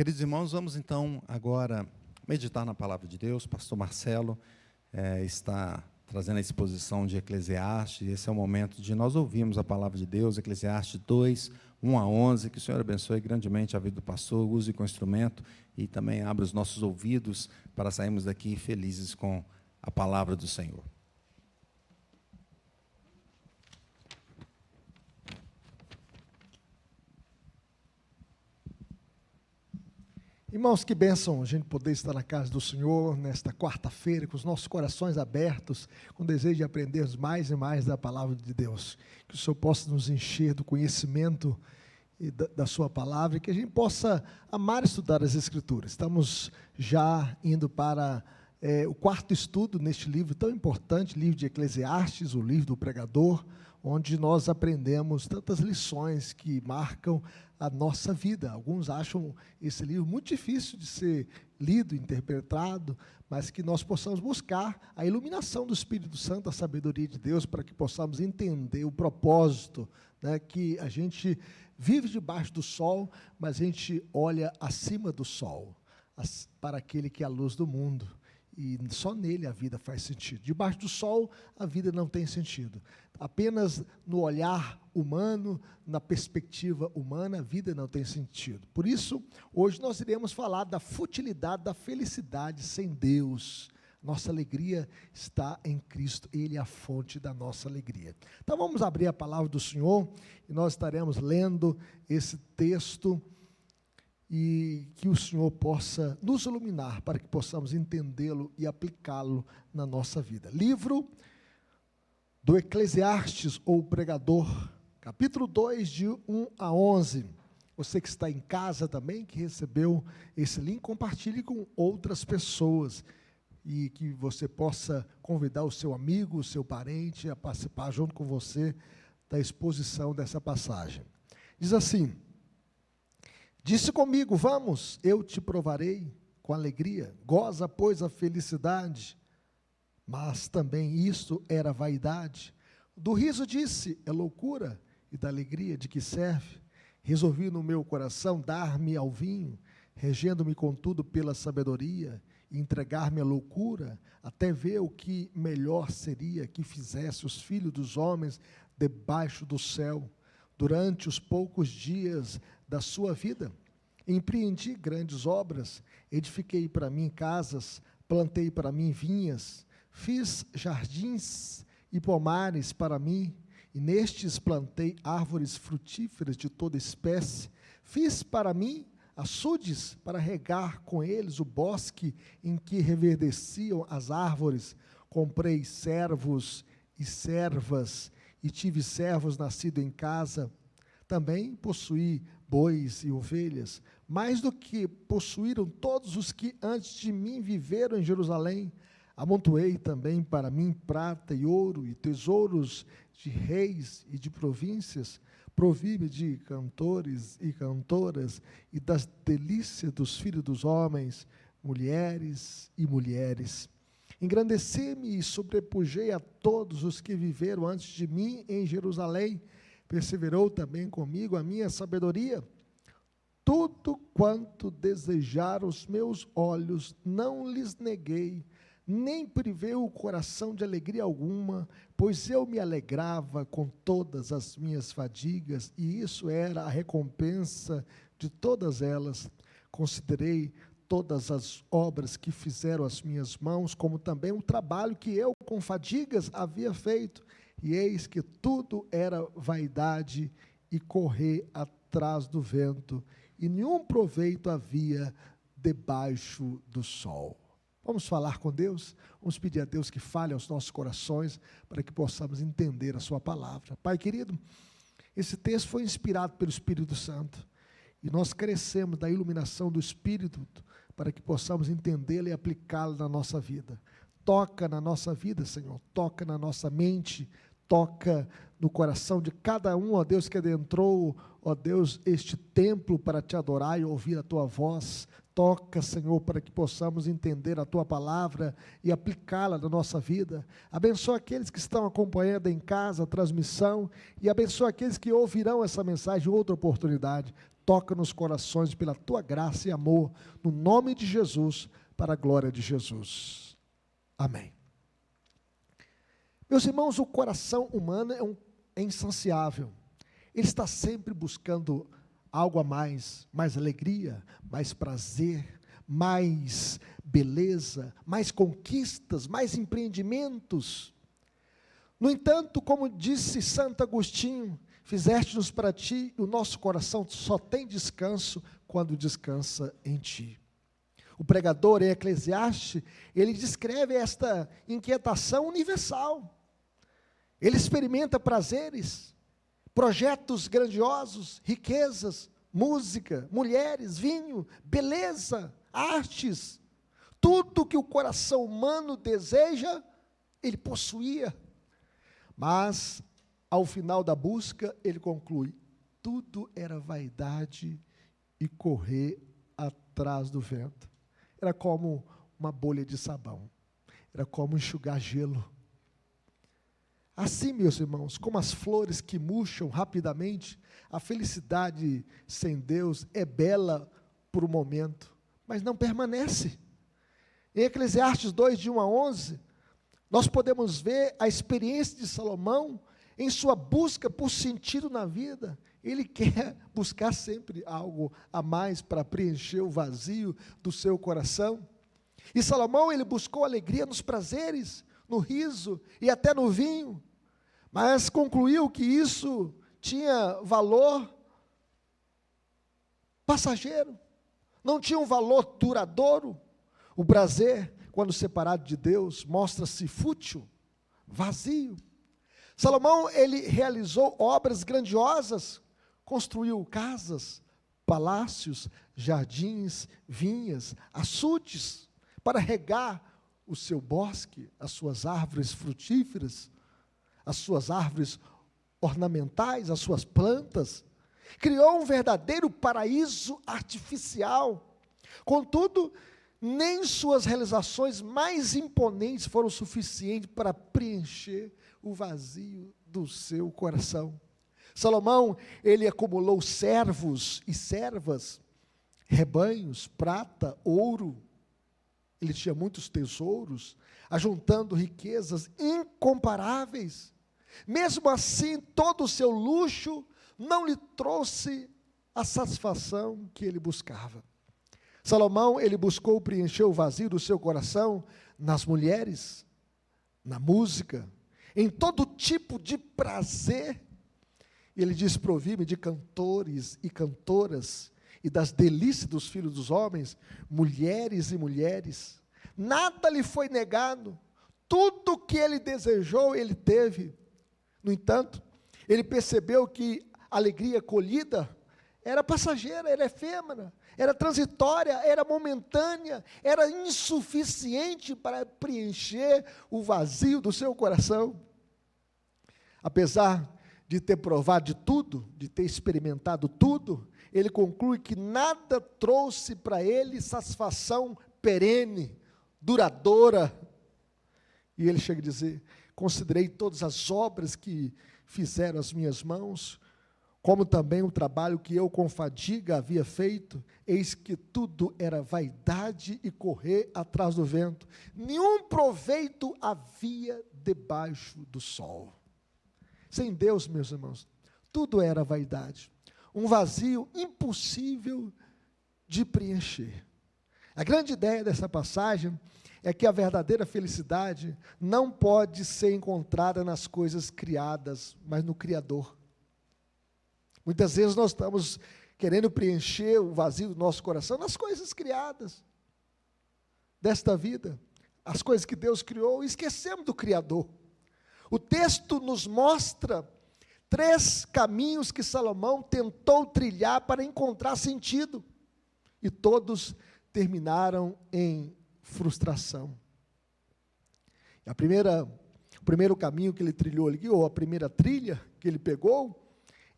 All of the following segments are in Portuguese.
Queridos irmãos, vamos então agora meditar na palavra de Deus. Pastor Marcelo está trazendo a exposição de Eclesiastes. Esse é o momento de nós ouvirmos a palavra de Deus, Eclesiastes 2, 1 a 11. Que o Senhor abençoe grandemente a vida do pastor, use com instrumento e também abra os nossos ouvidos para sairmos daqui felizes com a palavra do Senhor. Irmãos, que bênção a gente poder estar na casa do Senhor nesta quarta-feira, com os nossos corações abertos, com o desejo de aprendermos mais e mais da palavra de Deus. Que o Senhor possa nos encher do conhecimento da sua palavra e que a gente possa amar estudar as Escrituras. Estamos já indo para o quarto estudo neste livro tão importante, livro de Eclesiastes, o livro do pregador, onde nós aprendemos tantas lições que marcam a nossa vida. Alguns acham esse livro muito difícil de ser lido, interpretado, mas que nós possamos buscar a iluminação do Espírito Santo, a sabedoria de Deus, para que possamos entender o propósito, né, que a gente vive debaixo do sol, mas a gente olha acima do sol, para aquele que é a luz do mundo. E só nele a vida faz sentido. Debaixo do sol, a vida não tem sentido. Apenas no olhar humano, na perspectiva humana, a vida não tem sentido. Por isso, hoje nós iremos falar da futilidade da felicidade sem Deus. Nossa alegria está em Cristo, Ele é a fonte da nossa alegria. Então vamos abrir a palavra do Senhor e nós estaremos lendo esse texto e que o Senhor possa nos iluminar para que possamos entendê-lo e aplicá-lo na nossa vida. Livro do Eclesiastes, ou o Pregador, capítulo 2, de 1 a 11. Você que está em casa também, que recebeu esse link, compartilhe com outras pessoas e que você possa convidar o seu amigo, o seu parente a participar junto com você da exposição dessa passagem. Diz assim: disse comigo, vamos, eu te provarei com alegria, goza, pois, a felicidade. Mas também isto era vaidade. Do riso disse, é loucura, e da alegria de que serve. Resolvi no meu coração dar-me ao vinho, regendo-me contudo pela sabedoria, e entregar-me à loucura, até ver o que melhor seria que fizesse os filhos dos homens debaixo do céu. Durante os poucos dias da sua vida, empreendi grandes obras, edifiquei para mim casas, plantei para mim vinhas, fiz jardins e pomares para mim, e nestes plantei árvores frutíferas de toda espécie, fiz para mim açudes para regar com eles o bosque em que reverdeciam as árvores, comprei servos e servas, e tive servos nascidos em casa, também possuí bois e ovelhas, mais do que possuíram todos os que antes de mim viveram em Jerusalém. Amontoei também para mim prata e ouro e tesouros de reis e de províncias, provi-me de cantores e cantoras e das delícias dos filhos dos homens, mulheres e mulheres. Engrandeci-me e sobrepujei a todos os que viveram antes de mim em Jerusalém. Perseverou também comigo a minha sabedoria. Tudo quanto desejaram os meus olhos, não lhes neguei, nem privei o coração de alegria alguma, pois eu me alegrava com todas as minhas fadigas, e isso era a recompensa de todas elas. Considerei todas as obras que fizeram as minhas mãos, como também o trabalho que eu com fadigas havia feito, e eis que tudo era vaidade e correr atrás do vento, e nenhum proveito havia debaixo do sol. Vamos falar com Deus? Vamos pedir a Deus que fale aos nossos corações, para que possamos entender a sua palavra. Pai querido, esse texto foi inspirado pelo Espírito Santo, e nós crescemos da iluminação do Espírito, para que possamos entendê-lo e aplicá-lo na nossa vida. Toca na nossa vida, Senhor, toca na nossa mente, toca no coração de cada um, ó Deus, que adentrou, ó Deus, este templo para te adorar e ouvir a tua voz. Toca, Senhor, para que possamos entender a tua palavra e aplicá-la na nossa vida. Abençoa aqueles que estão acompanhando em casa a transmissão, e abençoa aqueles que ouvirão essa mensagem em outra oportunidade. toca nos corações pela tua graça e amor, no nome de Jesus, para a glória de Jesus. Amém. Meus irmãos, o coração humano é insaciável. Ele está sempre buscando algo a mais alegria, mais prazer, mais beleza, mais conquistas, mais empreendimentos. No entanto, como disse Santo Agostinho, fizeste-nos para ti, e o nosso coração só tem descanso quando descansa em ti. O pregador em Eclesiastes, ele descreve esta inquietação universal. Ele experimenta prazeres, projetos grandiosos, riquezas, música, mulheres, vinho, beleza, artes. Tudo que o coração humano deseja, ele possuía. Mas, ao final da busca, ele conclui: tudo era vaidade e correr atrás do vento. Era como uma bolha de sabão, era como enxugar gelo. Assim, meus irmãos, como as flores que murcham rapidamente, a felicidade sem Deus é bela por um momento, mas não permanece. Em Eclesiastes 2, de 1 a 11, nós podemos ver a experiência de Salomão em sua busca por sentido na vida. Ele quer buscar sempre algo a mais para preencher o vazio do seu coração. E Salomão, ele buscou alegria nos prazeres, no riso e até no vinho, mas concluiu que isso tinha valor passageiro, não tinha um valor duradouro. O prazer, quando separado de Deus, mostra-se fútil, vazio. Salomão, ele realizou obras grandiosas, construiu casas, palácios, jardins, vinhas, açudes, para regar o seu bosque, as suas árvores frutíferas, as suas árvores ornamentais, as suas plantas. Criou um verdadeiro paraíso artificial. Contudo, nem suas realizações mais imponentes foram suficientes para preencher o vazio do seu coração. Salomão, ele acumulou servos e servas, rebanhos, prata, ouro. Ele tinha muitos tesouros, ajuntando riquezas incomparáveis. Mesmo assim, todo o seu luxo não lhe trouxe a satisfação que ele buscava. Salomão, ele buscou preencher o vazio do seu coração nas mulheres, na música, em todo tipo de prazer. Ele diz: provi-me de cantores e cantoras, e das delícias dos filhos dos homens, mulheres e mulheres. Nada lhe foi negado, tudo que ele desejou, ele teve. No entanto, ele percebeu que a alegria colhida era passageira, era efêmera, era transitória, era momentânea, era insuficiente para preencher o vazio do seu coração. Apesar de ter provado de tudo, de ter experimentado tudo, ele conclui que nada trouxe para ele satisfação perene, duradoura. E ele chega a dizer: considerei todas as obras que fizeram as minhas mãos, como também o trabalho que eu com fadiga havia feito, eis que tudo era vaidade e correr atrás do vento. Nenhum proveito havia debaixo do sol. Sem Deus, meus irmãos, tudo era vaidade, um vazio impossível de preencher. A grande ideia dessa passagem é que a verdadeira felicidade não pode ser encontrada nas coisas criadas, mas no Criador. Muitas vezes nós estamos querendo preencher o vazio do nosso coração nas coisas criadas desta vida, as coisas que Deus criou, e esquecemos do Criador. O texto nos mostra 3 caminhos que Salomão tentou trilhar para encontrar sentido, e todos terminaram em frustração. O primeiro caminho que ele trilhou ali, ou a primeira trilha que ele pegou,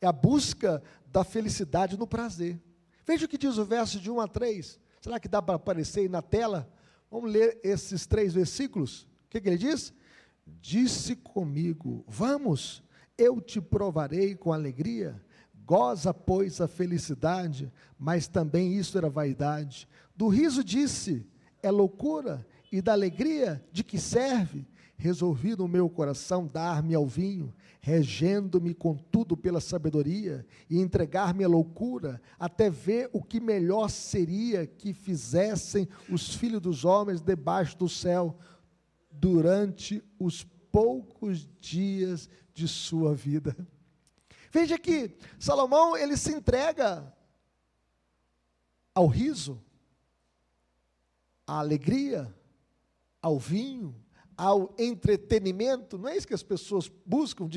é a busca da felicidade no prazer. Veja o que diz o verso de 1 a 3. Será que dá para aparecer aí na tela? Vamos ler esses 3 versículos. O que ele diz? Disse comigo: vamos, eu te provarei com alegria, Goza, pois, a felicidade, mas também isso era vaidade. Do riso disse, é loucura, e da alegria, de que serve? Resolvi no meu coração dar-me ao vinho, regendo-me contudo pela sabedoria, e entregar-me à loucura, até ver o que melhor seria que fizessem os filhos dos homens debaixo do céu, durante os poucos dias de sua vida. Veja que Salomão, ele se entrega ao riso, à alegria, ao vinho, ao entretenimento. Não é isso que as pessoas buscam,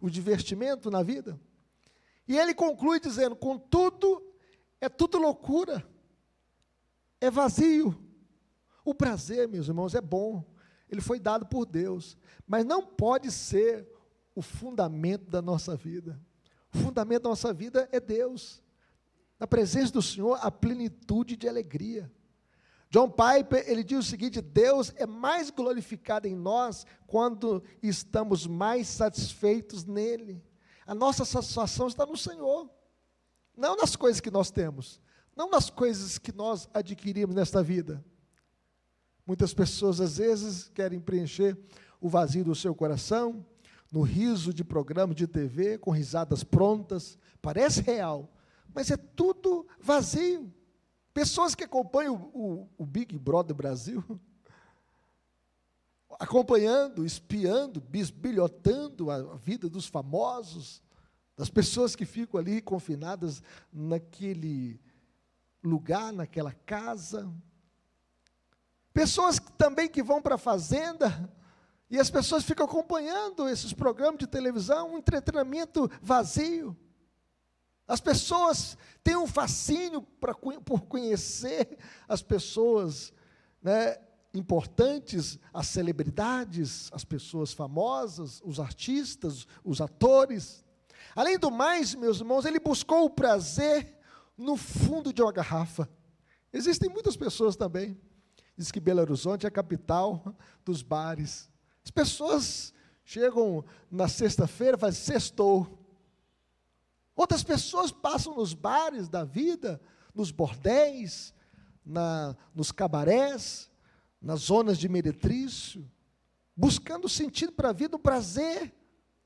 o divertimento na vida? E ele conclui dizendo, contudo, é tudo loucura, é vazio. O prazer, meus irmãos, é bom, ele foi dado por Deus, mas não pode ser o fundamento da nossa vida. O fundamento da nossa vida é Deus. Na presença do Senhor, a plenitude de alegria. John Piper, ele diz o seguinte, Deus é mais glorificado em nós quando estamos mais satisfeitos nele. A nossa satisfação está no Senhor, não nas coisas que nós temos, não nas coisas que nós adquirimos nesta vida. Muitas pessoas, às vezes, querem preencher o vazio do seu coração, no riso de programas de TV, com risadas prontas, parece real, mas é tudo vazio. Pessoas que acompanham o Big Brother Brasil, acompanhando, espiando, bisbilhotando a vida dos famosos, das pessoas que ficam ali confinadas naquele lugar, naquela casa. Pessoas também que vão para a fazenda, e as pessoas ficam acompanhando esses programas de televisão, um entretenimento vazio. As pessoas têm um fascínio por conhecer as pessoas, né, importantes, as celebridades, as pessoas famosas, os artistas, os atores. Além do mais, meus irmãos, ele buscou o prazer no fundo de uma garrafa. Existem muitas pessoas também. Diz que Belo Horizonte é a capital dos bares. As pessoas chegam na sexta-feira e falam, sextou. Outras pessoas passam nos bares da vida, nos bordéis, nos cabarés, nas zonas de meretrício, buscando sentido para a vida, o prazer,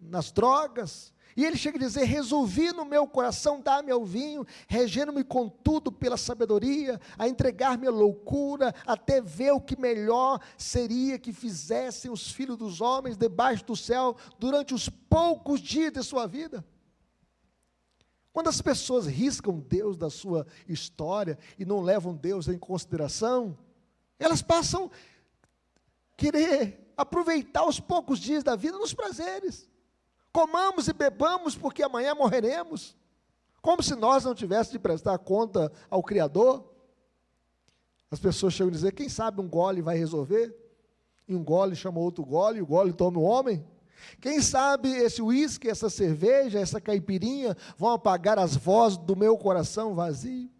nas drogas. E ele chega a dizer, resolvi no meu coração dar-me ao vinho, regendo-me contudo pela sabedoria, a entregar-me à loucura, até ver o que melhor seria que fizessem os filhos dos homens debaixo do céu, durante os poucos dias de sua vida. Quando as pessoas riscam Deus da sua história, e não levam Deus em consideração, elas passam a querer aproveitar os poucos dias da vida nos prazeres. Comamos e bebamos porque amanhã morreremos, como se nós não tivéssemos de prestar conta ao Criador. As pessoas chegam a dizer, quem sabe um gole vai resolver, e um gole chama outro gole, e o gole toma o homem. Quem sabe esse uísque, essa cerveja, essa caipirinha, vão apagar as vozes do meu coração vazio.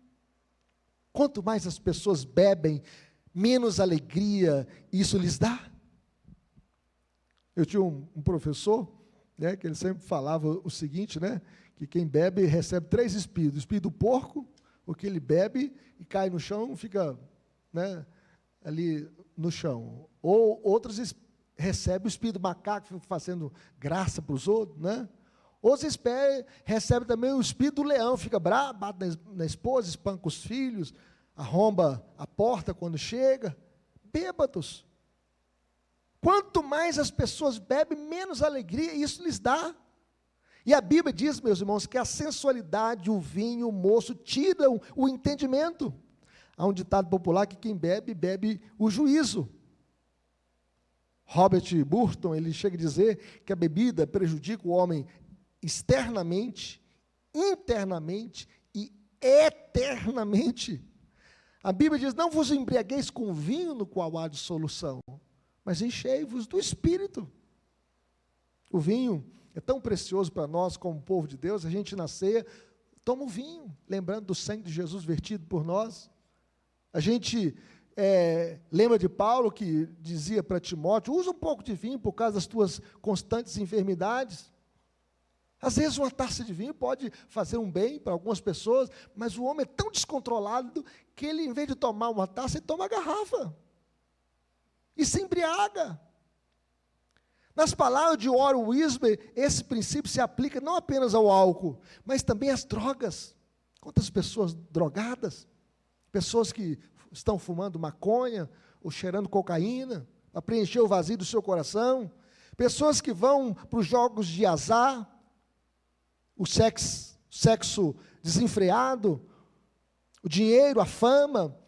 Quanto mais as pessoas bebem, menos alegria isso lhes dá. Eu tinha um professor, né, que ele sempre falava o seguinte, né, que quem bebe recebe 3 espíritos. O espírito do porco, porque ele bebe e cai no chão, fica, né, ali no chão. Ou outros recebem o espírito do macaco, fica fazendo graça para os outros, né? Outros recebem também o espírito do leão, fica bravo, bate na esposa, espanca os filhos, arromba a porta quando chega. Bêbados. Quanto mais as pessoas bebem, menos alegria isso lhes dá. E a Bíblia diz, meus irmãos, que a sensualidade, o vinho, o moço, tiram o entendimento. Há um ditado popular que quem bebe, bebe o juízo. Robert Burton, ele chega a dizer que a bebida prejudica o homem externamente, internamente e eternamente. A Bíblia diz, não vos embriagueis com vinho no qual há dissolução, mas enchei-vos do Espírito. O vinho é tão precioso para nós como povo de Deus, a gente na ceia toma o vinho, lembrando do sangue de Jesus vertido por nós. A gente lembra de Paulo que dizia para Timóteo, usa um pouco de vinho por causa das tuas constantes enfermidades. Às vezes uma taça de vinho pode fazer um bem para algumas pessoas, mas o homem é tão descontrolado que ele, em vez de tomar uma taça, ele toma a garrafa. E se embriaga. Nas palavras de Warren Wiersbe, esse princípio se aplica não apenas ao álcool, mas também às drogas. Quantas pessoas drogadas, pessoas que estão fumando maconha ou cheirando cocaína, para preencher o vazio do seu coração, pessoas que vão para os jogos de azar, o sexo desenfreado, o dinheiro, a fama,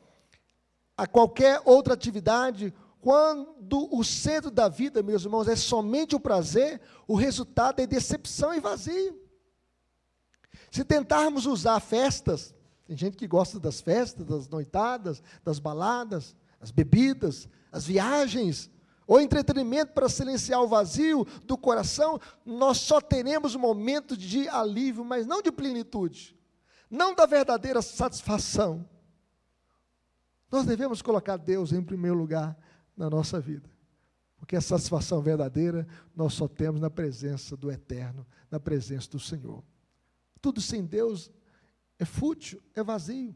a qualquer outra atividade. Quando o centro da vida, meus irmãos, é somente o prazer, o resultado é decepção e vazio. Se tentarmos usar festas, tem gente que gosta das festas, das noitadas, das baladas, as bebidas, as viagens, ou entretenimento para silenciar o vazio do coração, nós só teremos um momento de alívio, mas não de plenitude, não da verdadeira satisfação. Nós devemos colocar Deus em primeiro lugar na nossa vida, porque a satisfação verdadeira nós só temos na presença do Eterno, na presença do Senhor. Tudo sem Deus é fútil, é vazio.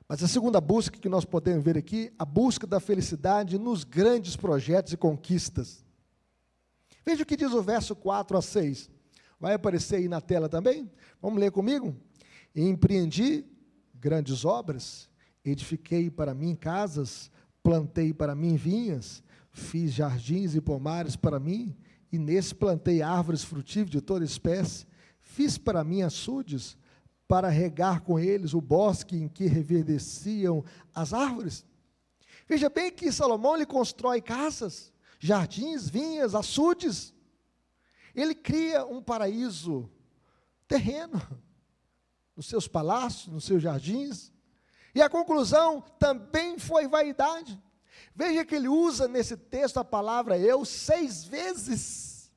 Mas a segunda busca que nós podemos ver aqui, a busca da felicidade nos grandes projetos e conquistas. Veja o que diz o verso 4 a 6. Vai aparecer aí na tela também? Vamos ler comigo? Empreendi grandes obras, edifiquei para mim casas, plantei para mim vinhas, fiz jardins e pomares para mim, e nesse plantei árvores frutíferas de toda espécie, fiz para mim açudes, para regar com eles o bosque em que reverdeciam as árvores. Veja bem que Salomão ele constrói casas, jardins, vinhas, açudes. Ele cria um paraíso terreno, nos seus palácios, nos seus jardins. E a conclusão também foi vaidade. Veja que ele usa nesse texto a palavra eu 6 vezes.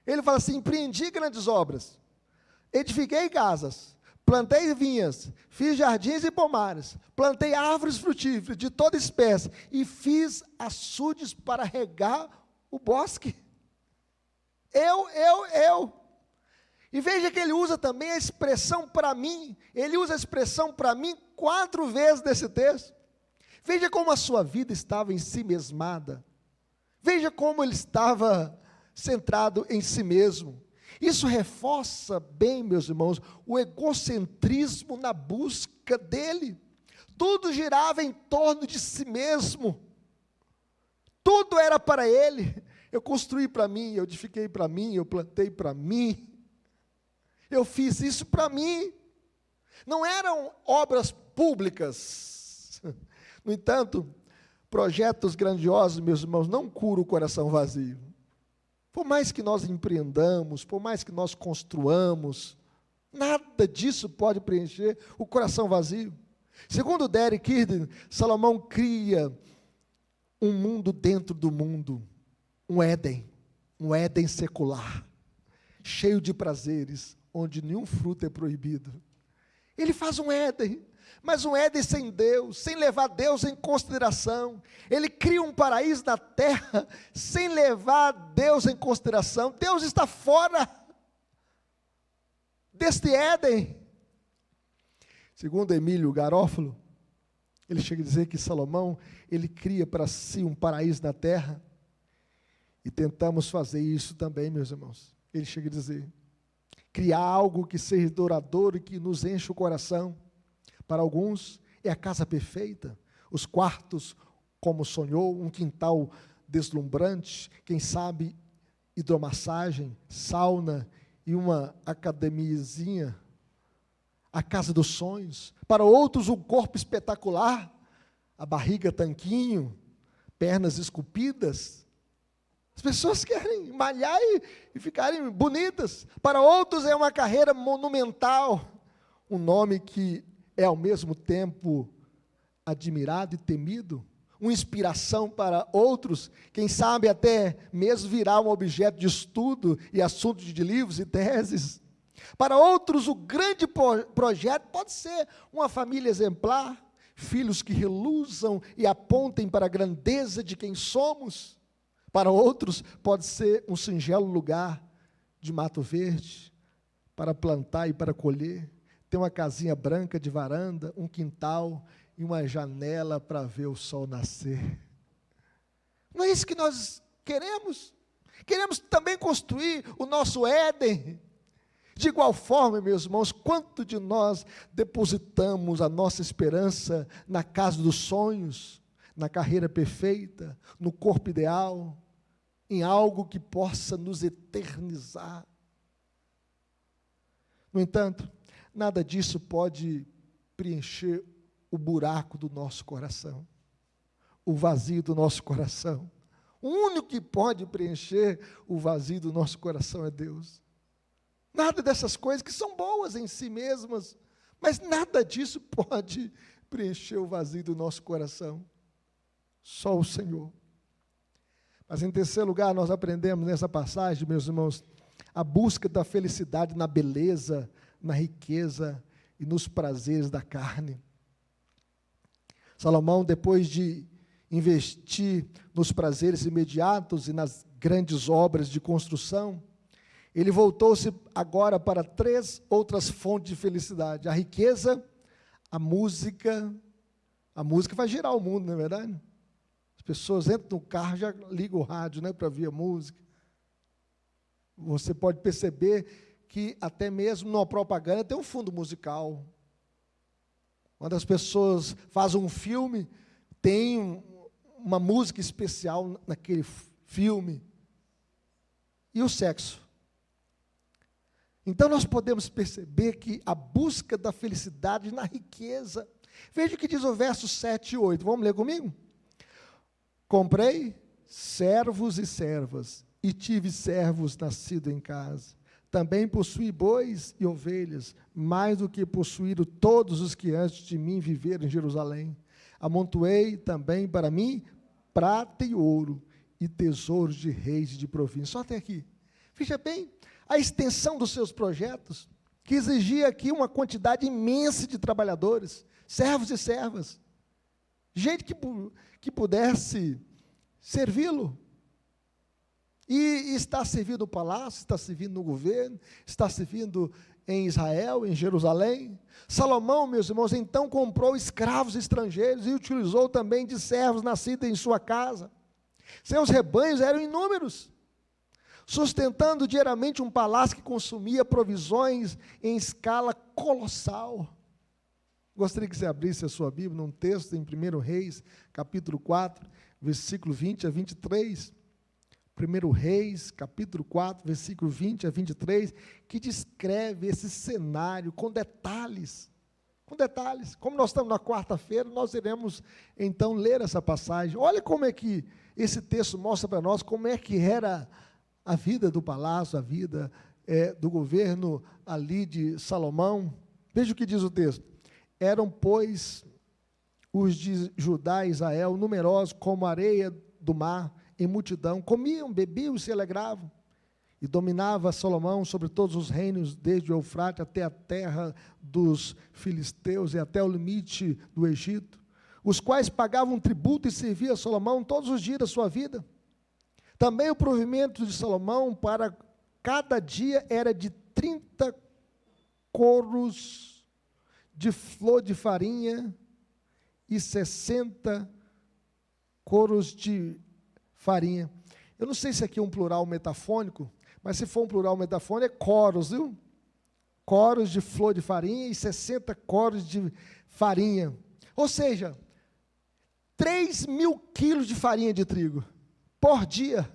Ele fala assim: empreendi grandes obras, edifiquei casas, plantei vinhas, fiz jardins e pomares, plantei árvores frutíferas de toda espécie e fiz açudes para regar o bosque. Eu. E veja que ele usa também a expressão para mim. Ele usa a expressão para mim 4 vezes nesse texto. Veja como a sua vida estava em si mesmada. Veja como ele estava centrado em si mesmo. Isso reforça bem, meus irmãos, o egocentrismo na busca dele. Tudo girava em torno de si mesmo. Tudo era para ele. Eu construí para mim, eu edifiquei para mim, eu plantei para mim. Eu fiz isso para mim. Não eram obras públicas. No entanto, projetos grandiosos, meus irmãos, não curam o coração vazio. Por mais que nós empreendamos, por mais que nós construamos, nada disso pode preencher o coração vazio. Segundo Derek Kidner, Salomão cria um mundo dentro do mundo, um Éden secular, cheio de prazeres, onde nenhum fruto é proibido. Ele faz um Éden, mas um Éden sem Deus, sem levar Deus em consideração. Ele cria um paraíso na terra, sem levar Deus em consideração. Deus está fora deste Éden. Segundo Emílio Garófalo, ele chega a dizer que Salomão, ele cria para si um paraíso na terra, e tentamos fazer isso também, meus irmãos. Ele chega a dizer, criar algo que seja duradouro e que nos enche o coração. Para alguns, é a casa perfeita, os quartos como sonhou, um quintal deslumbrante, quem sabe hidromassagem, sauna e uma academiazinha, a casa dos sonhos. Para outros, um corpo espetacular, a barriga tanquinho, pernas esculpidas. As pessoas querem malhar e ficarem bonitas. Para outros é uma carreira monumental, um nome que é ao mesmo tempo admirado e temido, uma inspiração para outros, quem sabe até mesmo virar um objeto de estudo e assunto de livros e teses. Para outros, o grande projeto pode ser uma família exemplar, filhos que reluzam e apontem para a grandeza de quem somos. Para outros, pode ser um singelo lugar de mato verde para plantar e para colher, ter uma casinha branca de varanda, um quintal e uma janela para ver o sol nascer. Não é isso que nós queremos? Queremos também construir o nosso Éden. De igual forma, meus irmãos, quanto de nós depositamos a nossa esperança na casa dos sonhos, na carreira perfeita, no corpo ideal, em algo que possa nos eternizar. No entanto, nada disso pode preencher o buraco do nosso coração, o vazio do nosso coração. O único que pode preencher o vazio do nosso coração é Deus. Nada dessas coisas que são boas em si mesmas, mas nada disso pode preencher o vazio do nosso coração. Só o Senhor. Mas em terceiro lugar, nós aprendemos nessa passagem, meus irmãos, a busca da felicidade na beleza, na riqueza e nos prazeres da carne. Salomão, depois de investir nos prazeres imediatos e nas grandes obras de construção, ele voltou-se agora para 3 outras fontes de felicidade: a riqueza, a música vai girar o mundo, não é verdade? As pessoas entram no carro, já ligam o rádio, né, para ouvir a música. Você pode perceber que até mesmo numa propaganda tem um fundo musical. Quando as pessoas fazem um filme, tem uma música especial naquele filme. E o sexo? Então nós podemos perceber que a busca da felicidade na riqueza. Veja o que diz o verso 7 e 8. Vamos ler comigo? Comprei servos e servas, e tive servos nascidos em casa. Também possuí bois e ovelhas, mais do que possuíram todos os que antes de mim viveram em Jerusalém. Amontoei também para mim prata e ouro, e tesouros de reis e de províncias. Só até aqui. Veja bem, a extensão dos seus projetos, que exigia aqui uma quantidade imensa de trabalhadores, servos e servas, gente que pudesse servi-lo. E está servindo no palácio, está servindo no governo, está servindo em Israel, em Jerusalém. Salomão, meus irmãos, então comprou escravos estrangeiros e utilizou também de servos nascidos em sua casa. Seus rebanhos eram inúmeros, sustentando diariamente um palácio que consumia provisões em escala colossal. Gostaria que você abrisse a sua Bíblia num texto em 1 Reis, capítulo 4, versículo 20 a 23. 1 Reis, capítulo 4, versículo 20 a 23, que descreve esse cenário com detalhes. Com detalhes. Como nós estamos na quarta-feira, nós iremos então ler essa passagem. Olha como é que esse texto mostra para nós como é que era a vida do palácio, a vida do governo ali de Salomão. Veja o que diz o texto. Eram, pois, os de Judá e Israel numerosos como a areia do mar, em multidão, comiam, bebiam e se alegravam. E dominava Salomão sobre todos os reinos, desde o Eufrate até a terra dos filisteus e até o limite do Egito, os quais pagavam tributo e serviam a Salomão todos os dias da sua vida. Também o provimento de Salomão para cada dia era de 30 coros de flor de farinha e 60 coros de farinha. Eu não sei se aqui é um plural metafônico, mas se for um plural metafônico é coros, viu? Coros de flor de farinha e 60 coros de farinha. Ou seja, 3.000 quilos de farinha de trigo por dia.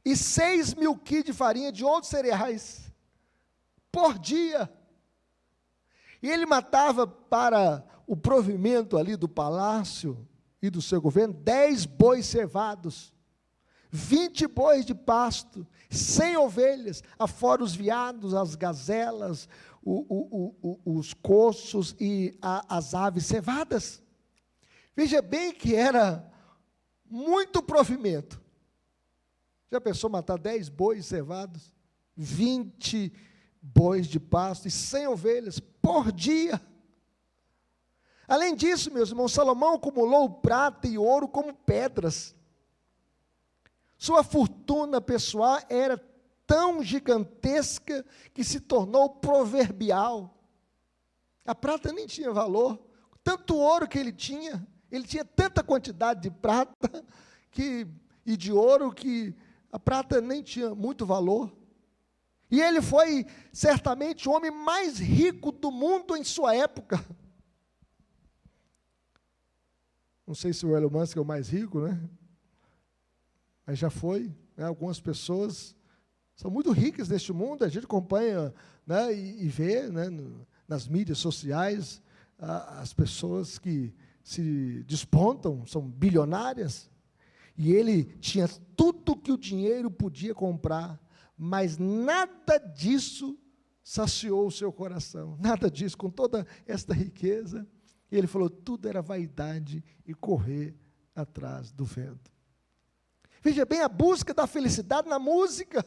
E 6.000 quilos de farinha de outros cereais por dia. E ele matava para o provimento ali do palácio e do seu governo 10 bois cevados, 20 bois de pasto, 100 ovelhas, afora os veados, as gazelas, os coços e as aves cevadas. Veja bem que era muito provimento. Já pensou matar 10 bois cevados, 20 bois de pasto e 100 ovelhas por dia? Além disso, meus irmãos, Salomão acumulou prata e ouro como pedras. Sua fortuna pessoal era tão gigantesca que se tornou proverbial. A prata nem tinha valor, tanto ouro que ele tinha tanta quantidade de prata e de ouro que a prata nem tinha muito valor. E ele foi certamente o homem mais rico do mundo em sua época. Não sei se o Elon Musk é o mais rico, né? Mas já foi, né? Algumas pessoas são muito ricas neste mundo, a gente acompanha, né, e vê, né, nas mídias sociais, as pessoas que se despontam, são bilionárias, e ele tinha tudo que o dinheiro podia comprar, mas nada disso saciou o seu coração, nada disso, com toda esta riqueza. E ele falou, tudo era vaidade e correr atrás do vento. Veja bem, a busca da felicidade na música.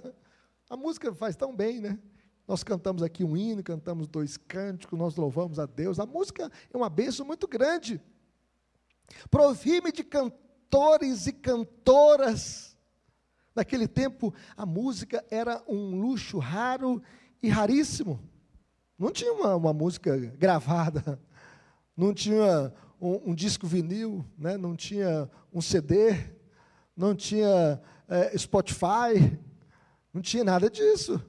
A música faz tão bem, né? Nós cantamos aqui um hino, cantamos 2 cânticos, nós louvamos a Deus. A música é uma bênção muito grande. Provi-me de cantores e cantoras. Naquele tempo, a música era um luxo raro e raríssimo. Não tinha uma música gravada, não tinha um disco vinil, né? Não tinha um CD, não tinha Spotify, não tinha nada disso.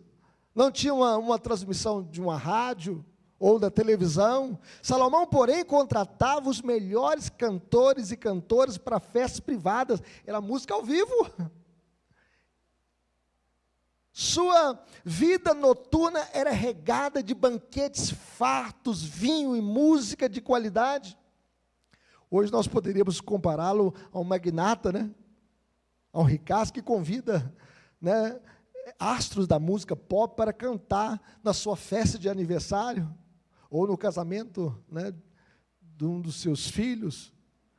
Não tinha uma transmissão de uma rádio ou da televisão. Salomão, porém, contratava os melhores cantores e cantoras para festas privadas. Era música ao vivo. Sua vida noturna era regada de banquetes fartos, vinho e música de qualidade. Hoje nós poderíamos compará-lo a um magnata, né? A um ricaço que convida, né, astros da música pop para cantar na sua festa de aniversário, ou no casamento, né, de um dos seus filhos.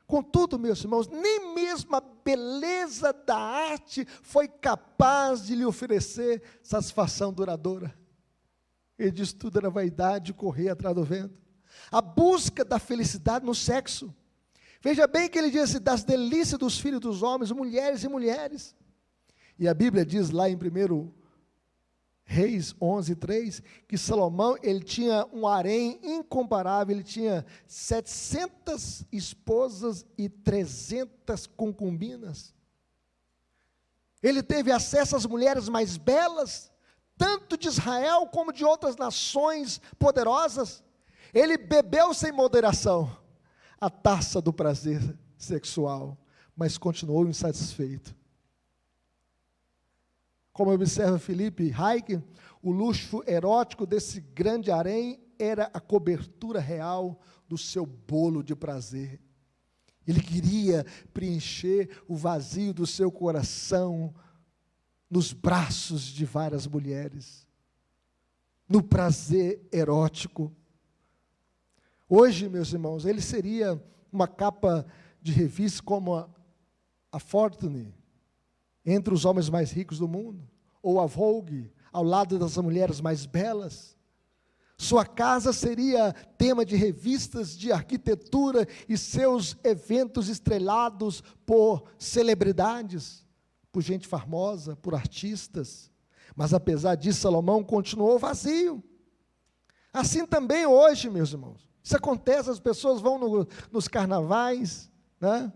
Contudo, meus irmãos, nem mesmo a beleza da arte foi capaz de lhe oferecer satisfação duradoura. Ele diz, tudo era vaidade, correr atrás do vento. A busca da felicidade no sexo. Veja bem que ele diz assim, das delícias dos filhos dos homens, mulheres e mulheres. E a Bíblia diz lá em 1 Reis 11:3, que Salomão, ele tinha um harém incomparável, ele tinha 700 esposas e 300 concubinas. Ele teve acesso às mulheres mais belas, tanto de Israel como de outras nações poderosas. Ele bebeu sem moderação a taça do prazer sexual, mas continuou insatisfeito. Como observa Felipe Hayek, o luxo erótico desse grande harém era a cobertura real do seu bolo de prazer. Ele queria preencher o vazio do seu coração nos braços de várias mulheres, no prazer erótico. Hoje, meus irmãos, ele seria uma capa de revista como a Fortune, entre os homens mais ricos do mundo, ou a Vogue, ao lado das mulheres mais belas. Sua casa seria tema de revistas de arquitetura e seus eventos estrelados por celebridades, por gente famosa, por artistas. Mas apesar disso, Salomão continuou vazio. Assim também hoje, meus irmãos. Isso acontece, as pessoas vão nos carnavais, né?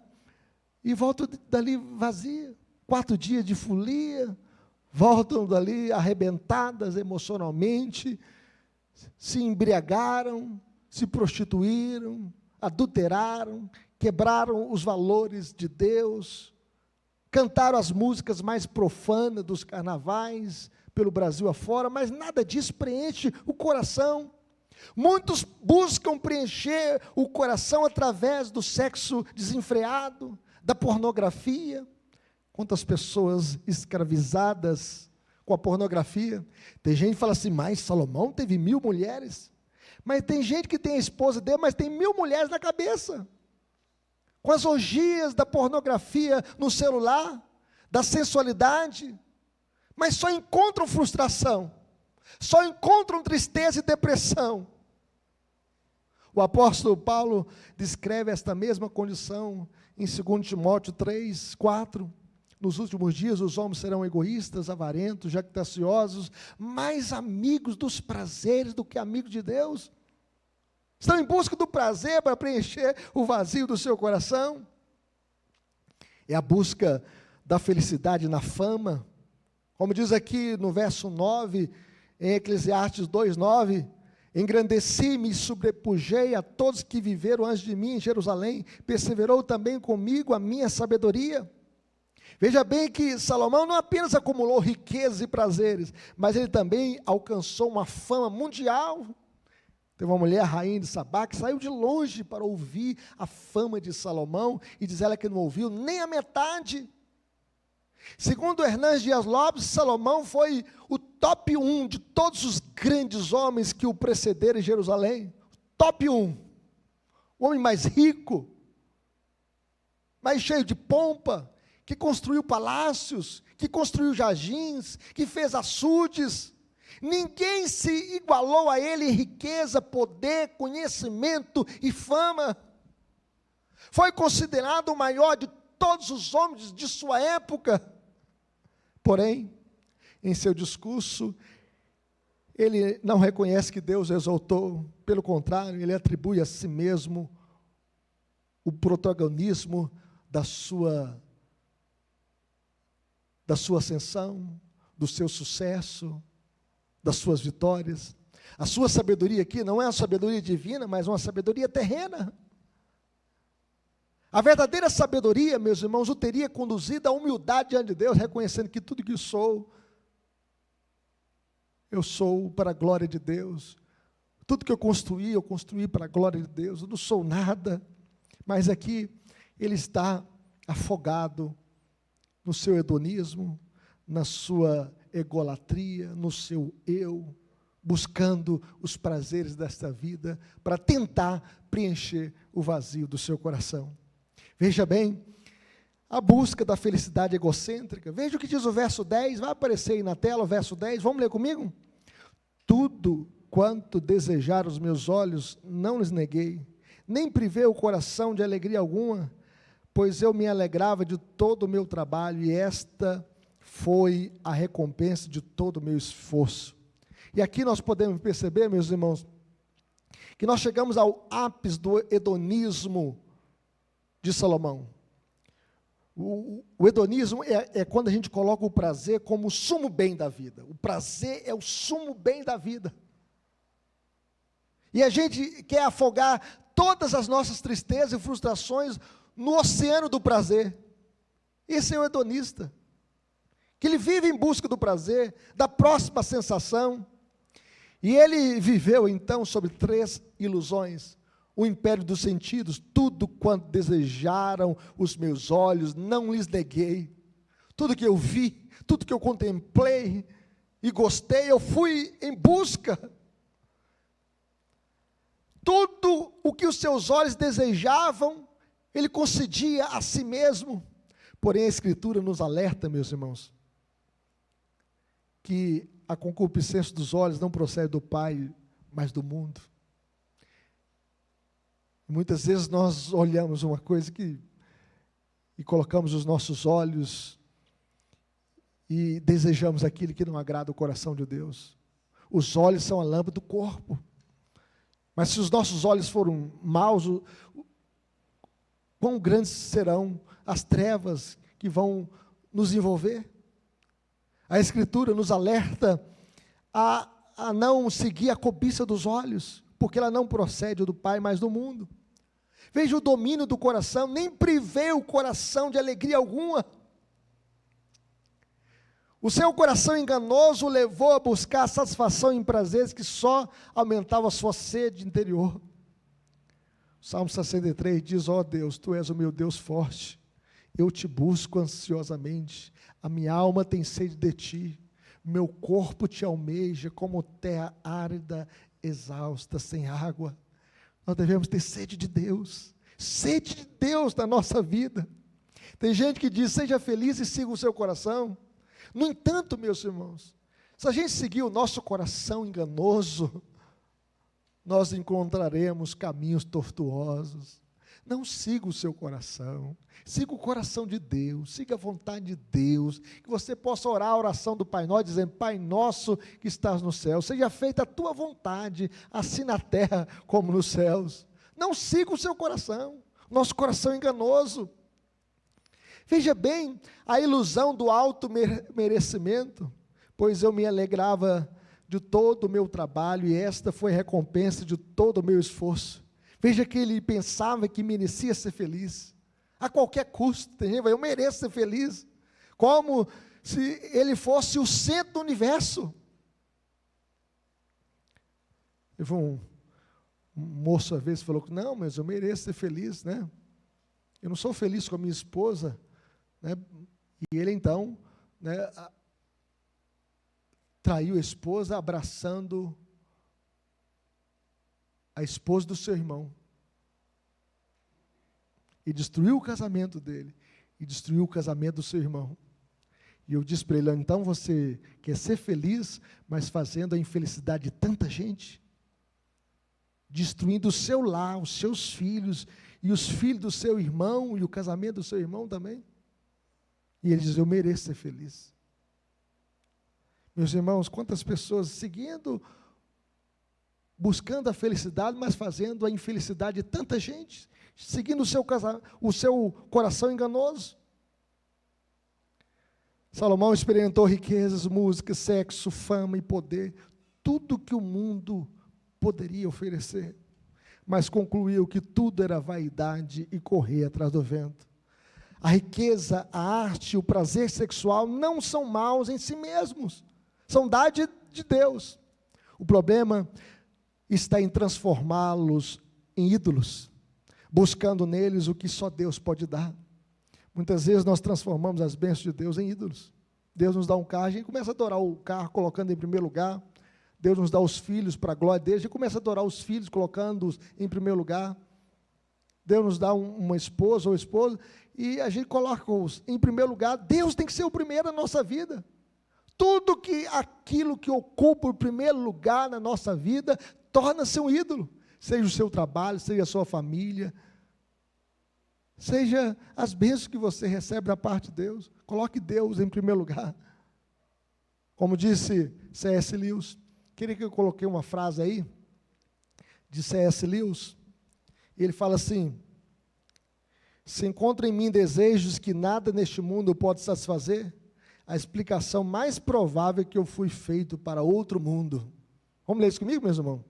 E voltam dali vazias. 4 dias de folia, voltam dali arrebentadas emocionalmente, se embriagaram, se prostituíram, adulteraram, quebraram os valores de Deus, cantaram as músicas mais profanas dos carnavais pelo Brasil afora, mas nada disso preenche o coração. Muitos buscam preencher o coração através do sexo desenfreado, da pornografia. Quantas pessoas escravizadas com a pornografia. Tem gente que fala assim, mas Salomão teve 1000 mulheres. Mas tem gente que tem a esposa dele, mas tem 1000 mulheres na cabeça. Com as orgias da pornografia no celular, da sensualidade. Mas só encontram frustração. Só encontram tristeza e depressão. O apóstolo Paulo descreve esta mesma condição em 2 Timóteo 3:4. nos últimos dias os homens serão egoístas, avarentos, jactanciosos, mais amigos dos prazeres do que amigos de Deus. Estão em busca do prazer para preencher o vazio do seu coração. É a busca da felicidade na fama. Como diz aqui no verso 9, em Eclesiastes 2:9, engrandeci-me e sobrepujei a todos que viveram antes de mim em Jerusalém, perseverou também comigo a minha sabedoria. Veja bem que Salomão não apenas acumulou riquezas e prazeres, mas ele também alcançou uma fama mundial. Teve uma mulher, a rainha de Sabá, que saiu de longe para ouvir a fama de Salomão, e diz ela que não ouviu nem a metade. Segundo Hernandes Dias Lopes, Salomão foi o top 1 de todos os grandes homens que o precederam em Jerusalém. Top 1. O homem mais rico, mais cheio de pompa, que construiu palácios, que construiu jardins, que fez açudes. Ninguém se igualou a ele em riqueza, poder, conhecimento e fama. Foi considerado o maior de todos os homens de sua época. Porém, em seu discurso, ele não reconhece que Deus exaltou. Pelo contrário, ele atribui a si mesmo o protagonismo da sua ascensão, do seu sucesso, das suas vitórias. A sua sabedoria aqui não é uma sabedoria divina, mas uma sabedoria terrena. A verdadeira sabedoria, meus irmãos, o teria conduzido à humildade diante de Deus, reconhecendo que tudo que sou, eu sou para a glória de Deus. Tudo que eu construí para a glória de Deus. Eu não sou nada, mas aqui ele está afogado no seu hedonismo, na sua egolatria, no seu eu, buscando os prazeres desta vida, para tentar preencher o vazio do seu coração. Veja bem, a busca da felicidade egocêntrica. Veja o que diz o verso 10, vai aparecer aí na tela o verso 10, vamos ler comigo? Tudo quanto desejaram os meus olhos, não lhes neguei, nem privei o coração de alegria alguma, pois eu me alegrava de todo o meu trabalho, e esta foi a recompensa de todo o meu esforço. E aqui nós podemos perceber, meus irmãos, que nós chegamos ao ápice do hedonismo de Salomão. O hedonismo é quando a gente coloca o prazer como o sumo bem da vida. O prazer é o sumo bem da vida. E a gente quer afogar todas as nossas tristezas e frustrações no oceano do prazer. Esse é o hedonista, que ele vive em busca do prazer, da próxima sensação. E ele viveu então sobre 3 ilusões. O império dos sentidos, tudo quanto desejaram os meus olhos, não lhes neguei. Tudo que eu vi, tudo que eu contemplei e gostei, eu fui em busca. Tudo o que os seus olhos desejavam, ele concedia a si mesmo. Porém, a Escritura nos alerta, meus irmãos, que a concupiscência dos olhos não procede do Pai, mas do mundo. Muitas vezes nós olhamos uma coisa e colocamos os nossos olhos e desejamos aquilo que não agrada o coração de Deus. Os olhos são a lâmpada do corpo. Mas se os nossos olhos forem maus, quão grandes serão as trevas que vão nos envolver? A Escritura nos alerta a não seguir a cobiça dos olhos, porque ela não procede do Pai, mas do mundo. Veja o domínio do coração, nem privei o coração de alegria alguma. O seu coração enganoso o levou a buscar satisfação em prazeres que só aumentavam a sua sede interior. O Salmo 63 diz: ó Deus, Tu és o meu Deus forte, eu te busco ansiosamente, a minha alma tem sede de Ti, meu corpo te almeja como terra árida, exausta, sem água. Nós devemos ter sede de Deus na nossa vida. Tem gente que diz: seja feliz e siga o seu coração. No entanto, meus irmãos, se a gente seguir o nosso coração enganoso, nós encontraremos caminhos tortuosos, Não siga o seu coração, siga o coração de Deus, siga a vontade de Deus, que você possa orar a oração do Pai Nosso, dizendo: Pai nosso que estás no céu, seja feita a tua vontade, assim na terra como nos céus. Não siga o seu coração, nosso coração é enganoso. Veja bem a ilusão do alto merecimento, pois eu me alegrava de todo o meu trabalho, e esta foi a recompensa de todo o meu esforço. Veja que ele pensava que merecia ser feliz, a qualquer custo. Tem gente que vai: eu mereço ser feliz, como se ele fosse o centro do universo. Um moço às vezes falou: não, mas eu mereço ser feliz, né? Eu não sou feliz com a minha esposa, né? E ele então, né, traiu a esposa abraçando a esposa do seu irmão, e destruiu o casamento dele, e destruiu o casamento do seu irmão. E eu disse para ele: então você quer ser feliz, mas fazendo a infelicidade de tanta gente, destruindo o seu lar, os seus filhos, e os filhos do seu irmão, e o casamento do seu irmão também. E ele diz: eu mereço ser feliz. Meus irmãos, quantas pessoas seguindo, buscando a felicidade, mas fazendo a infelicidade de tanta gente, seguindo o seu coração enganoso. Salomão experimentou riquezas, música, sexo, fama e poder, tudo que o mundo poderia oferecer, mas concluiu que tudo era vaidade e correr atrás do vento. A riqueza, a arte, o prazer sexual não são maus em si mesmos, são dádiva de Deus. O problema está em transformá-los em ídolos, buscando neles o que só Deus pode dar. Muitas vezes nós transformamos as bênçãos de Deus em ídolos. Deus nos dá um carro, a gente começa a adorar o carro, colocando em primeiro lugar. Deus nos dá os filhos para a glória dele, a gente começa a adorar os filhos, colocando-os em primeiro lugar. Deus nos dá uma esposa ou esposa, e a gente coloca-os em primeiro lugar. Deus tem que ser o primeiro na nossa vida. Tudo aquilo que ocupa o primeiro lugar na nossa vida, torna-se um ídolo. Seja o seu trabalho, seja a sua família, seja as bênçãos que você recebe da parte de Deus. Coloque Deus em primeiro lugar. Como disse C.S. Lewis, queria que eu coloquei uma frase aí, de C.S. Lewis, e ele fala assim: se encontro em mim desejos que nada neste mundo pode satisfazer, a explicação mais provável é que eu fui feito para outro mundo. Vamos ler isso comigo, meus irmãos?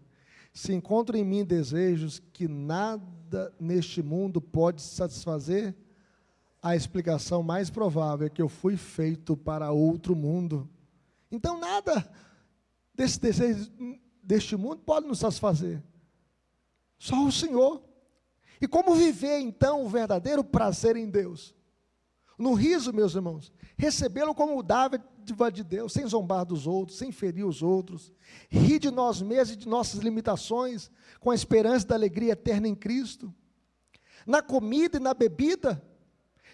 Se encontro em mim desejos que nada neste mundo pode satisfazer, a explicação mais provável é que eu fui feito para outro mundo. Então nada desse desejo deste mundo pode nos satisfazer, só o Senhor. E como viver então o verdadeiro prazer em Deus? No riso, meus irmãos, recebê-lo como dádiva de Deus, sem zombar dos outros, sem ferir os outros, rir de nós mesmos e de nossas limitações, com a esperança da alegria eterna em Cristo. Na comida e na bebida,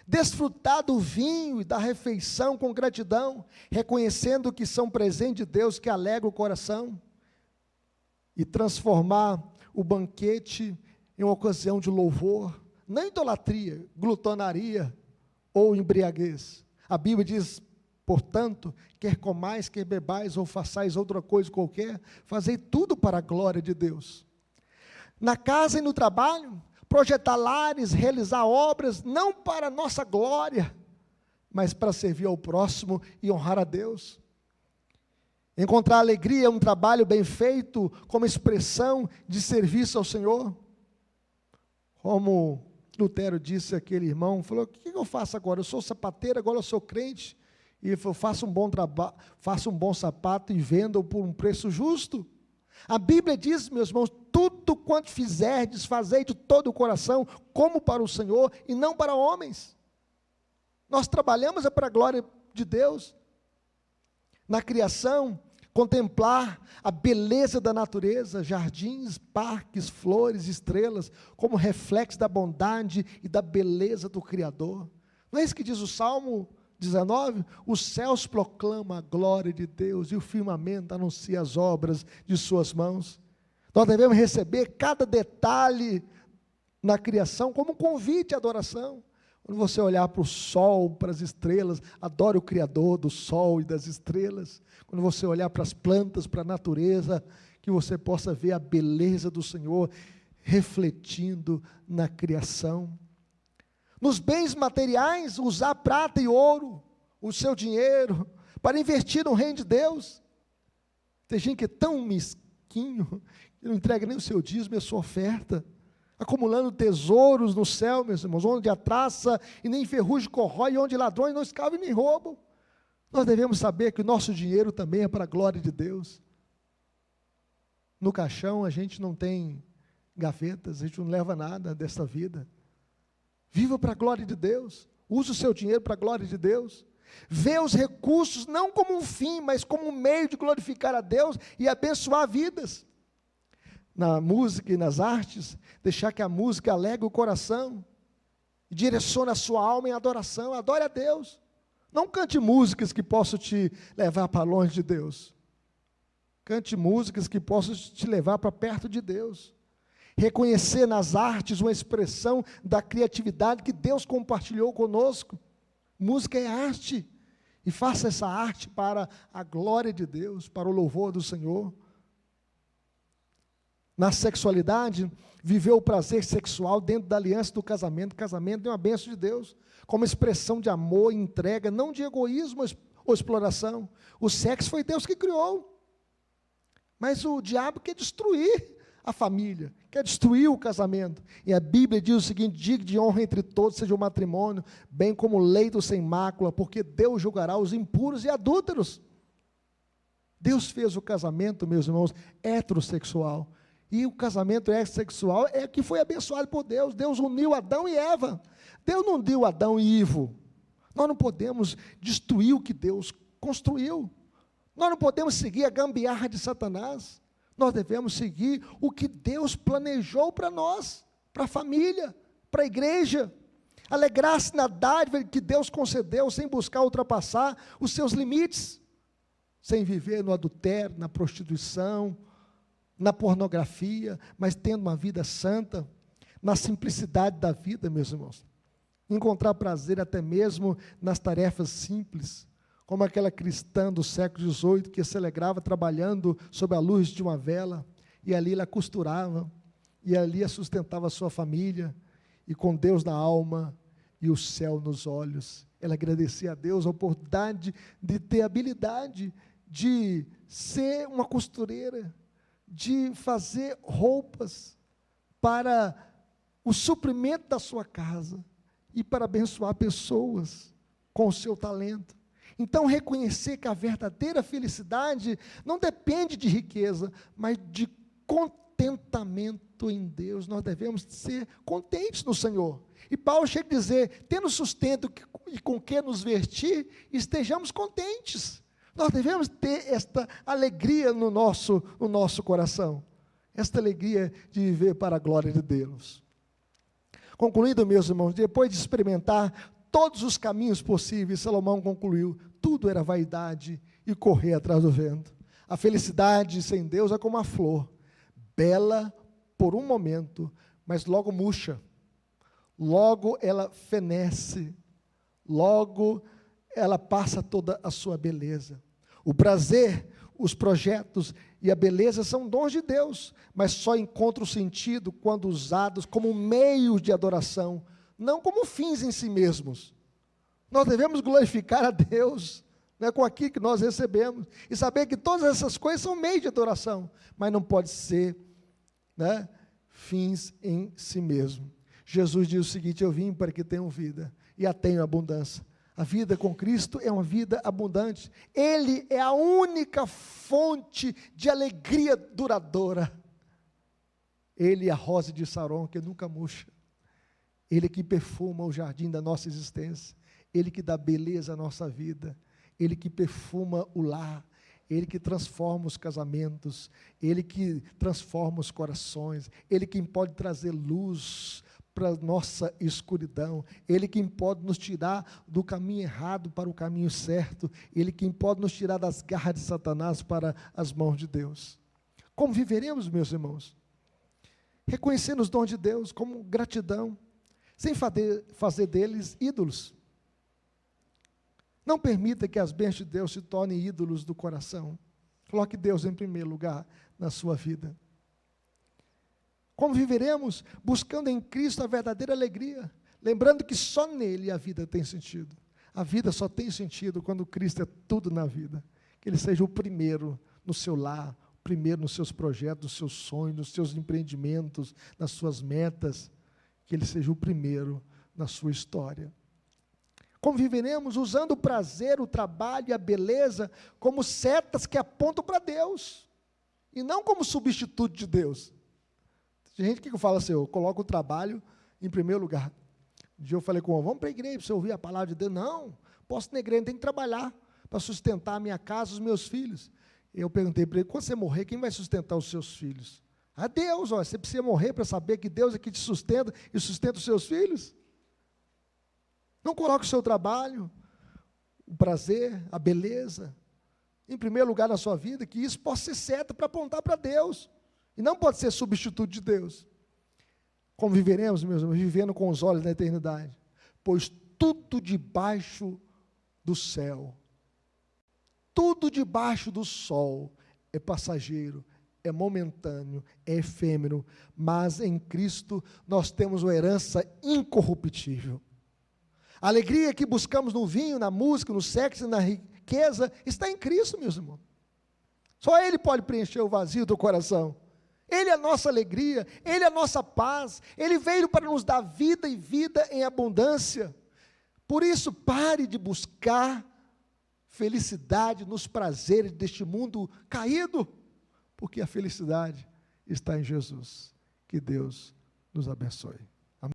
desfrutar do vinho e da refeição com gratidão, reconhecendo que são presentes de Deus que alegra o coração, e transformar o banquete em uma ocasião de louvor, não idolatria, glutonaria ou embriaguez. A Bíblia diz: portanto, quer comais, quer bebais, ou façais outra coisa qualquer, fazei tudo para a glória de Deus. Na casa e no trabalho, projetar lares, realizar obras, não para nossa glória, mas para servir ao próximo e honrar a Deus. Encontrar alegria é um trabalho bem feito, como expressão de serviço ao Senhor. Como Lutero disse àquele irmão, falou: o que eu faço agora? Eu sou sapateiro, agora eu sou crente. E ele falou: faça um bom trabalho, faça um bom sapato e venda-o por um preço justo. A Bíblia diz, meus irmãos: tudo quanto fizerdes, fazei de todo o coração, como para o Senhor e não para homens. Nós trabalhamos para a glória de Deus. Na criação, contemplar a beleza da natureza, jardins, parques, flores, estrelas, como reflexo da bondade e da beleza do Criador. Não é isso que diz o Salmo 19? Os céus proclamam a glória de Deus e o firmamento anuncia as obras de suas mãos. Nós devemos receber cada detalhe na criação como um convite à adoração. Quando você olhar para o sol, para as estrelas, adore o Criador do sol e das estrelas. Quando você olhar para as plantas, para a natureza, que você possa ver a beleza do Senhor refletindo na criação. Nos bens materiais, usar prata e ouro, o seu dinheiro, para investir no reino de Deus. Tem gente que é tão mesquinho, que não entrega nem o seu dízimo e a sua oferta, acumulando tesouros no céu, meus irmãos, onde a traça e nem ferrugem corrói, onde ladrões não escavam nem roubam. Nós devemos saber que o nosso dinheiro também é para a glória de Deus. No caixão a gente não tem gavetas, a gente não leva nada desta vida. Viva para a glória de Deus, use o seu dinheiro para a glória de Deus. Vê os recursos não como um fim, mas como um meio de glorificar a Deus e abençoar vidas. Na música e nas artes, deixar que a música alegre o coração, e direcione a sua alma em adoração. Adore a Deus. Não cante músicas que possam te levar para longe de Deus. Cante músicas que possam te levar para perto de Deus. Reconhecer nas artes uma expressão da criatividade que Deus compartilhou conosco. Música é arte. E faça essa arte para a glória de Deus, para o louvor do Senhor. Na sexualidade, viver o prazer sexual dentro da aliança do casamento. O casamento é uma bênção de Deus, como expressão de amor e entrega, não de egoísmo ou exploração. O sexo foi Deus que criou, mas o diabo quer destruir a família, quer destruir o casamento. E a Bíblia diz o seguinte: diga de honra entre todos seja o matrimônio, bem como leito sem mácula, porque Deus julgará os impuros e adúlteros. Deus fez o casamento, meus irmãos, heterossexual. E o casamento heterossexual é que foi abençoado por Deus. Deus uniu Adão e Eva. Deus não deu Adão e Ivo. Nós não podemos destruir o que Deus construiu. Nós não podemos seguir a gambiarra de Satanás. Nós devemos seguir o que Deus planejou para nós, para a família, para a igreja. Alegrar-se na dádiva que Deus concedeu, sem buscar ultrapassar os seus limites, sem viver no adultério, na prostituição, na pornografia, mas tendo uma vida santa, na simplicidade da vida, meus irmãos. Encontrar prazer até mesmo nas tarefas simples, como aquela cristã do século XVIII que se alegrava trabalhando sob a luz de uma vela, e ali ela costurava, e ali ela sustentava a sua família, e com Deus na alma e o céu nos olhos. Ela agradecia a Deus a oportunidade de ter habilidade de ser uma costureira, de fazer roupas para o suprimento da sua casa e para abençoar pessoas com o seu talento. Então, reconhecer que a verdadeira felicidade não depende de riqueza, mas de contentamento em Deus. Nós devemos ser contentes no Senhor. E Paulo chega a dizer: tendo sustento e com que nos vestir, estejamos contentes. Nós devemos ter esta alegria no nosso coração, esta alegria de viver para a glória de Deus. Concluindo, meus irmãos, depois de experimentar todos os caminhos possíveis, Salomão concluiu: tudo era vaidade e correr atrás do vento. A felicidade sem Deus é como a flor, bela por um momento, mas logo murcha, logo ela fenece, logo ela passa toda a sua beleza. O prazer, os projetos e a beleza são dons de Deus, mas só encontram sentido quando usados como meio de adoração, não como fins em si mesmos. Nós devemos glorificar a Deus, né, com aquilo que nós recebemos, e saber que todas essas coisas são meios de adoração, mas não pode ser, né, fins em si mesmo. Jesus diz o seguinte: eu vim para que tenham vida, e a tenham abundância. A vida com Cristo é uma vida abundante. Ele é a única fonte de alegria duradoura. Ele é a rosa de Saron que nunca murcha. Ele que perfuma o jardim da nossa existência. Ele que dá beleza à nossa vida. Ele que perfuma o lar. Ele que transforma os casamentos. Ele que transforma os corações. Ele que pode trazer luz para a nossa escuridão. Ele quem pode nos tirar do caminho errado para o caminho certo. Ele quem pode nos tirar das garras de Satanás para as mãos de Deus. Como viveremos, meus irmãos? reconhecendo os dons de Deus como gratidão, sem fazer deles ídolos. Não permita que as bênçãos de Deus se tornem ídolos do coração. Coloque Deus em primeiro lugar na sua vida. Como viveremos? Buscando em Cristo a verdadeira alegria, lembrando que só nele a vida tem sentido. A vida só tem sentido quando Cristo é tudo na vida. Que Ele seja o primeiro no seu lar, o primeiro nos seus projetos, nos seus sonhos, nos seus empreendimentos, nas suas metas. Que Ele seja o primeiro na sua história. Como viveremos? Usando o prazer, o trabalho e a beleza como setas que apontam para Deus, e não como substituto de Deus. Tem gente que fala assim, eu coloco o trabalho em primeiro lugar. Um dia eu falei com o vamos para a igreja para você ouvir a palavra de Deus. Não, posso ir na igreja, tenho que trabalhar para sustentar a minha casa, os meus filhos. Eu perguntei para ele, quando você morrer, quem vai sustentar os seus filhos? A Deus, ó, você precisa morrer para saber que Deus é que te sustenta e sustenta os seus filhos? Não coloque o seu trabalho, o prazer, a beleza, em primeiro lugar na sua vida, que isso possa ser seta para apontar para Deus, e não pode ser substituto de Deus. Como viveremos, meus irmãos? Vivendo com os olhos da eternidade, pois tudo debaixo do céu, tudo debaixo do sol é passageiro, é momentâneo, é efêmero, mas em Cristo nós temos uma herança incorruptível. A alegria que buscamos no vinho, na música, no sexo, na riqueza, está em Cristo, meus irmãos. Só Ele pode preencher o vazio do coração. Ele é a nossa alegria, Ele é a nossa paz, Ele veio para nos dar vida e vida em abundância. Por isso, pare de buscar felicidade nos prazeres deste mundo caído, porque a felicidade está em Jesus. Que Deus nos abençoe.